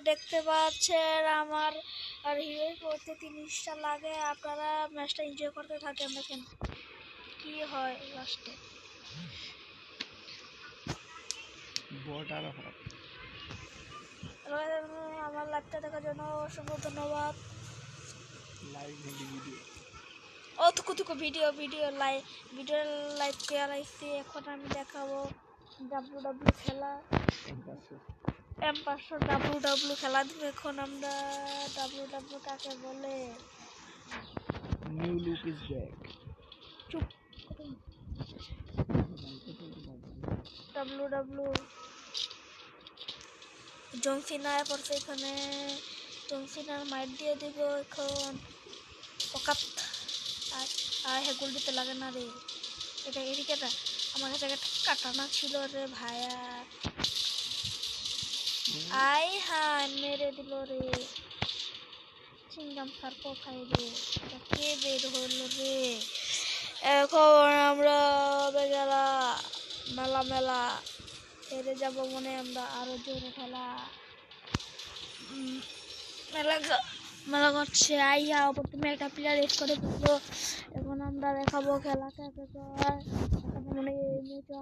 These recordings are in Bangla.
দেখতে পাচ্ছেন আমার আর হিরো করতে 30টা লাগে। আপনারা ম্যাচটা এনজয় করতে থাকেন, দেখেন কি হয় লাস্টে। আমার লাইভটা দেখার জন্য অসংখ্য ধন্যবাদ। ও থুকু ভিডিও লাইভ দেওয়া লাগছে। এখন আমি দেখাবো ডাব্লিউ খেলা, M500 ডাব্লিউ খেলা দিব। এখন আমরা ডাব্লিউ কাকে বলে, নিউ লুক ইজ ব্যাক। চুপ। ডাব্লিউ জন সিনায় পড়ছে এখানে। জন সিনার মাইট দিয়ে দিব এখন। পকাত আর হেগুল দিতে লাগে না রে। এটা এদিকেটা আমার কাছে একটা কাটানা ছিল রে ভাইয়া। আই হাই মেরে দিল রে। চিংগাম সার কোথায় রে? এটা কে বের হলো রে? এখন আমরা বেগালা মেলা হেরে যাব মনে। আমরা আরো জোরে খেলা মেলা করছে। আইয়া প্রথমে একটা প্লেয়ার রেস করে ফেললো। এখন আমরা দেখাবো খেলাটা মনে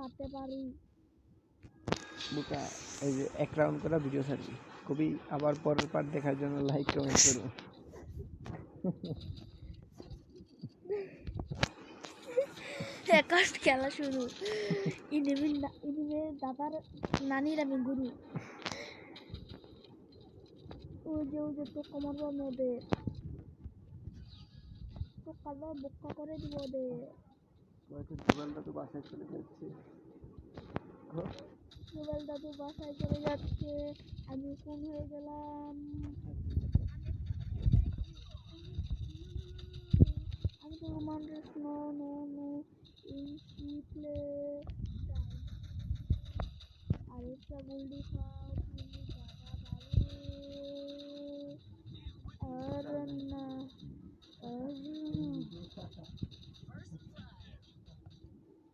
হারতে পারি। বুকা এই যে এক রাউন্ড করে ভিডিও ছাড়বি, কবি আবার পরের পার্ট দেখার জন্য লাইক কমেন্ট করুন। খেলা শুরু। ইনিমের দাদার নানির আমি গুরু। ওই যে তো কমার ওদের তো কাদা বোকা করে দিব ওদের। জুবেল দাদু বাসায় চলে যাচ্ছে। জুবেল দাদু বাসায় চলে যাচ্ছে। আমি কোন হয়ে গেলাম। আমি তো মানুষ নো প্লে আরেকটা গুলি খাও তুমি দাদা বাড়ি। আর না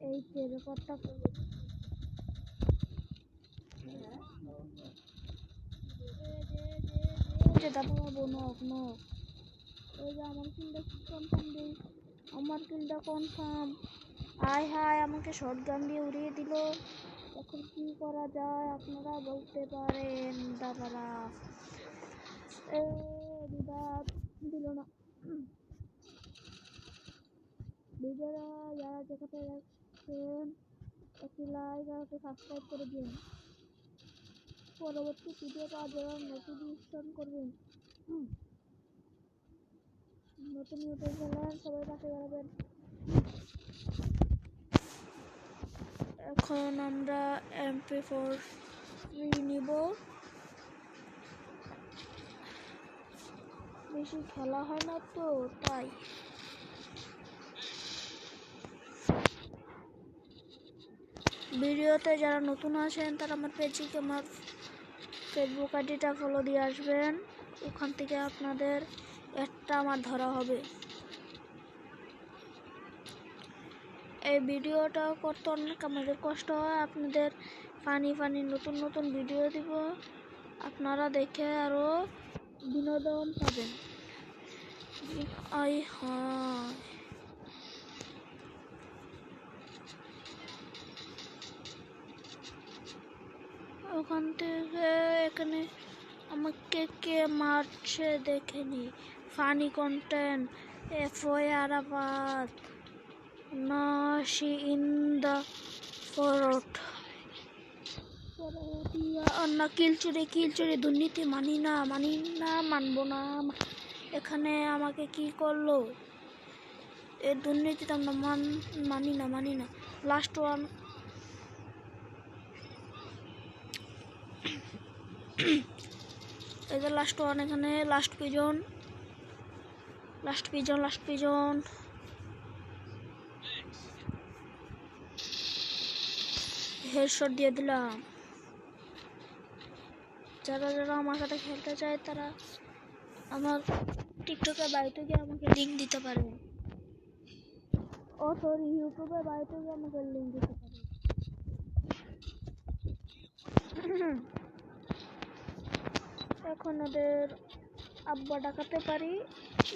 এই রেকর্ডটা করে দাদা বাবু নক ওই যে আমার কিলটা কনফার্ম দিই। আমার কিলটা কনফার্ম। আয় হায় আমাকে শটগান দিয়ে উড়িয়ে দিল। এখন কি করা যায় আপনারা বলতে পারেন দাদারা। বিবাদ দিল না। ভিডিওরা যারা দেখাতে যাচ্ছেন একটি লাইক আর একটি সাবস্ক্রাইব করে দিন। পরবর্তী ভিডিও পাওয়ার জন্য নোটিফিকেশন করবেন। নতুন ইউটিউব চ্যানেল সবাই পাশে দাঁড়াবেন। এখন আমরা MP4 নিব। বেশি খেলা হয় না তো তাই। ভিডিওতে যারা নতুন আছেন তারা আমার পেজকে আমার ফেসবুক আইডিটা ফলো দিয়ে আসবেন। ওখান থেকে আপনাদের একটা আমার ধরা হবে। এই ভিডিওটা করতে অনেক আমাদের কষ্ট হয়। আপনাদের ফানি নতুন ভিডিও দিব, আপনারা দেখে আরো বিনোদন পাবেন। ওখান থেকে এখানে আমাকে কে মারছে দেখেনি। ফানি কন্টেন্ট আরাফাত নাশি ইন দা ফরট না কিলচুরি দুর্নীতি মানি না মানবো না। এখানে আমাকে কি করলো? এই দুর্নীতিটা আমরা মানি না। লাস্ট ওয়ান এই যে লাস্ট ওয়ান, এখানে লাস্ট পিজন হেডশট দিয়ে দিলাম। যারা আমার সাথে খেলতে চায় তারা আমার টিকটকে বাড়িতে গিয়ে আমাকে লিঙ্ক দিতে পারে। সরি ইউটিউবে বাড়িতে গিয়ে আমাকে লিঙ্ক দিতে পারে। এখন ওদের আব্বা ডাকাতে পারি,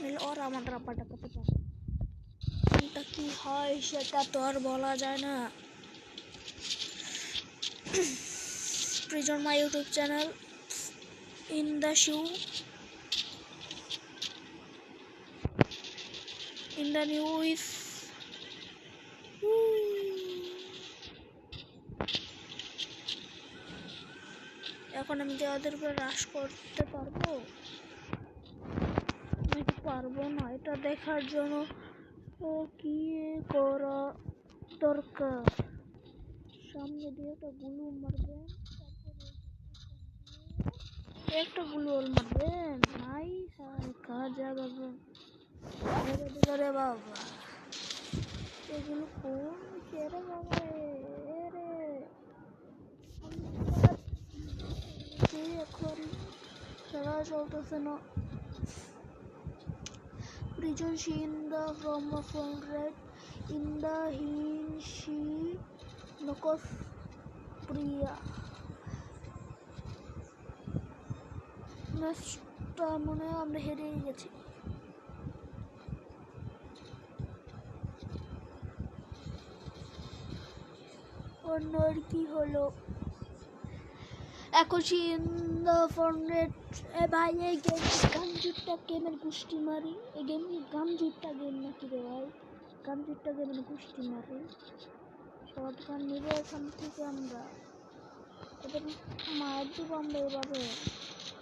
নাহলে ওরা আমাদের আব্বা ডাকাতে পারে। কোনটা কি হয় সেটা তো আর বলা যায় না। Please on my YouTube channel in the shoe in the news. এখন আমি কি ওদের উপরে রাশ করতে পারবো নাকি পারবো না, এটা দেখার জন্য কি করা দরকার। সামনে দিয়ে একটা গুলু মারবেন, তারপরে একটা গুলু মারবেন। নাই কাজা বাবা দিল রে বাবা, এগুলো কোন রে বাবা রে। এখন খেলা চলতেছে না। Prison she in the from a phone red in the hin she nokos priya ম্যাচটা মনে হয় আমরা হেরে গেছি। অন্য আর কি হলো এখন ইন দ্য ফর্নেট। ভাই এই গেম গামজুটটা গেমের গোষ্ঠী মারি, এই গেম কি গামজুটটা গেম নাকি রে ভাই? গামজুটটা গেমের গোষ্ঠী মারি, শর্ট গান নিব এখান থেকে আমরা, এদের মায়ের দিব আমরা এভাবে।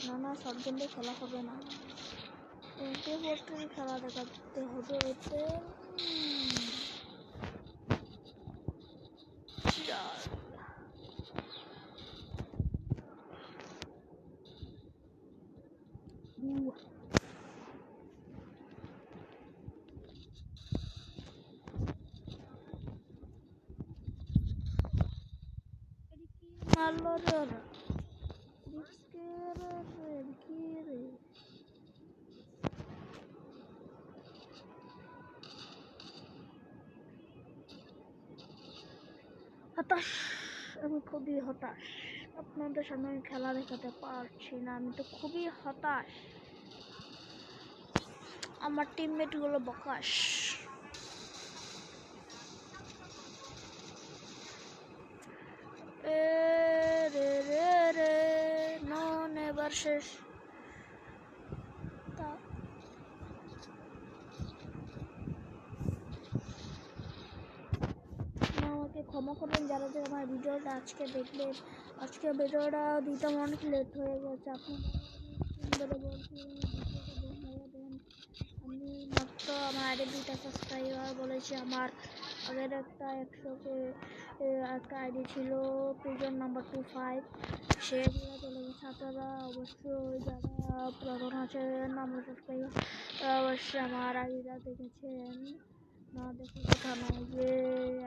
না না, শর্ট গান দিয়ে খেলা হবে না, এতে বছর খেলা দেখাতে হবে এতে। মারলো রে ওরা, কি রে হতাশ, আমি খুবই হতাশ। আপনাদের সামনে আমি খেলা দেখাতে পারছি না, আমি তো খুবই হতাশ। আমার টিমমেট গুলো বকাশ। রে নন এবার শেষ। আমাকে ক্ষমা করবেন যারা যারা আমার ভিডিওটা আজকে দেখলেন। আজকে ভিডিওটা দিতে অনেক লেট হয়ে গেছে, আপনারা আমি মাত্র আমার আগে 2টা সাবস্ক্রাইবার বলেছি। আমার আগের একটা 100কে একটা আইডি ছিল প্রিজন নাম্বার 25, সেগুলো চলে গেছে। আপনারা অবশ্যই যারা পুরাতন আছেন আমার সাবস্ক্রাইবার অবশ্যই আমার আইডিটা দেখেছেন, না দেখে কথা নয় যে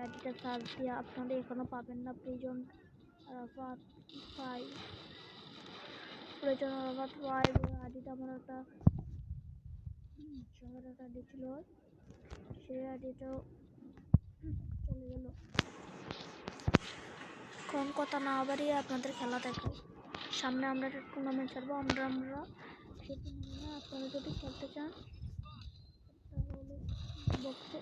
আইডিটা সার্চ দিয়ে আপনারা এখনও পাবেন না। প্রিজন রাফাত 5, প্রিজন রাফাত 5 আইডিটা আমার একটা শহরের একটা আইডি ছিল, সেই আইডিটাও চলে গেল। কোন কথা না বাড়িয়ে আপনাদের খেলা দেখাই। সামনে আমরা একটা টুর্নামেন্ট ছাড়বো, আমরা সেই টুর্নামেন্টে আপনারা যদি খেলতে চান তাহলে বক্সে